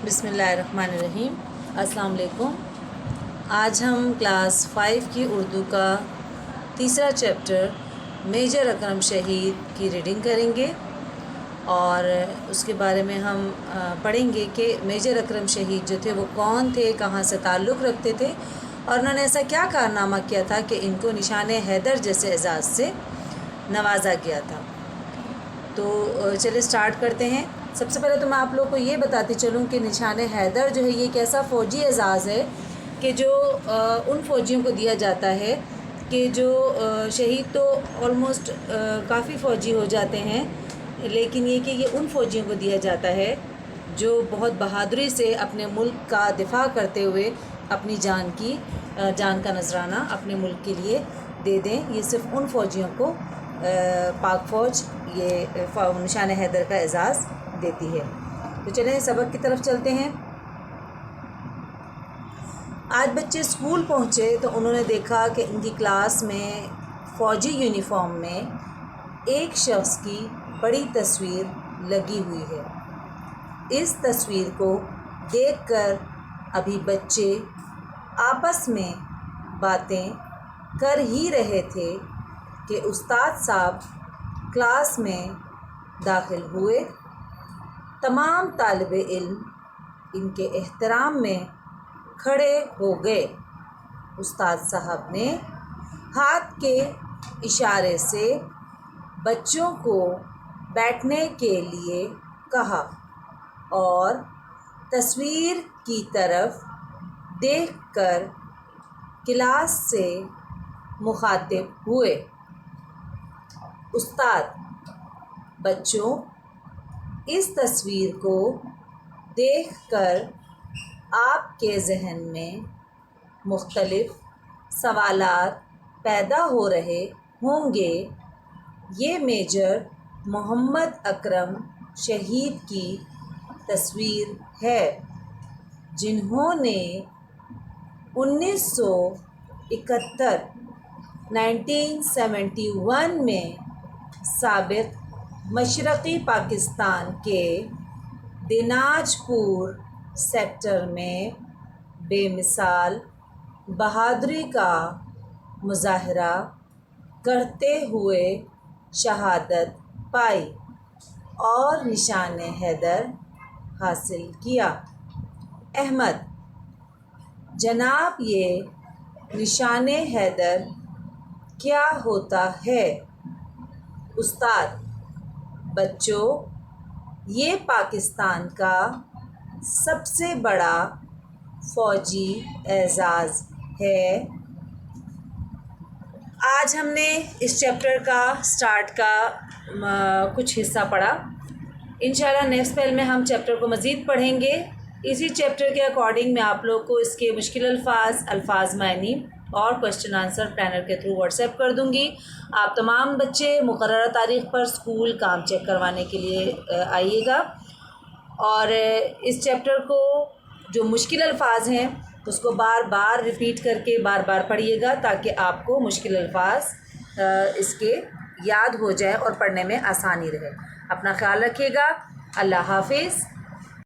بسم اللہ الرحمن الرحیم۔ السلام علیکم۔ آج ہم کلاس 5 کی اردو کا تیسرا چیپٹر میجر اکرم شہید کی ریڈنگ کریں گے اور اس کے بارے میں ہم پڑھیں گے کہ میجر اکرم شہید جو تھے وہ کون تھے، کہاں سے تعلق رکھتے تھے اور انہوں نے ایسا کیا کارنامہ کیا تھا کہ ان کو نشان حیدر جیسے اعزاز سے نوازا گیا تھا۔ تو چلے سٹارٹ کرتے ہیں۔ سب سے پہلے تو میں آپ لوگوں کو یہ بتاتی چلوں کہ نشان حیدر جو ہے یہ ایک ایسا فوجی اعزاز ہے کہ جو ان فوجیوں کو دیا جاتا ہے کہ جو شہید تو آلموسٹ کافی فوجی ہو جاتے ہیں، لیکن یہ کہ یہ ان فوجیوں کو دیا جاتا ہے جو بہت بہادری سے اپنے ملک کا دفاع کرتے ہوئے اپنی جان کا نذرانہ اپنے ملک کے لیے دے دیں۔ یہ صرف ان فوجیوں کو پاک فوج یہ نشان حیدر کا اعزاز دیتی ہے۔ تو چلیں سبق کی طرف چلتے ہیں۔ آج بچے اسکول پہنچے تو انہوں نے دیکھا کہ ان کی کلاس میں فوجی یونیفارم میں ایک شخص کی بڑی تصویر لگی ہوئی ہے۔ اس تصویر کو دیکھ کر ابھی بچے آپس میں باتیں کر ہی رہے تھے کہ استاد صاحب کلاس میں داخل ہوئے۔ تمام طالب علم ان کے احترام میں کھڑے ہو گئے۔ استاد صاحب نے ہاتھ کے اشارے سے بچوں کو بیٹھنے کے لیے کہا اور تصویر کی طرف دیکھ کر کلاس سے مخاطب ہوئے۔ استاد: بچوں، اس تصویر کو دیکھ کر آپ کے ذہن میں مختلف سوالات پیدا ہو رہے ہوں گے۔ یہ میجر محمد اکرم شہید کی تصویر ہے جنہوں نے 1971 میں سابق مشرقی پاکستان کے دیناج پور سیکٹر میں بے مثال بہادری کا مظاہرہ کرتے ہوئے شہادت پائی اور نشان حیدر حاصل کیا۔ احمد: جناب، یہ نشان حیدر کیا ہوتا ہے؟ استاد: بچوں، یہ پاکستان کا سب سے بڑا فوجی اعزاز ہے۔ آج ہم نے اس چیپٹر کا سٹارٹ کا کچھ حصہ پڑھا۔ انشاءاللہ نیکسٹ پیل میں ہم چیپٹر کو مزید پڑھیں گے۔ اسی چیپٹر کے اکارڈنگ میں آپ لوگ کو اس کے مشکل الفاظ معنی اور کوشچن آنسر پلانر کے تھرو واٹس ایپ کر دوں گی۔ آپ تمام بچے مقررہ تاریخ پر اسکول کام چیک کروانے کے لیے آئیے گا اور اس چیپٹر کو جو مشکل الفاظ ہیں اس کو بار بار ریپیٹ کر کے بار بار پڑھیے گا تاکہ آپ کو مشکل الفاظ اس کے یاد ہو جائے اور پڑھنے میں آسانی رہے۔ اپنا خیال رکھیے گا۔ اللہ حافظ۔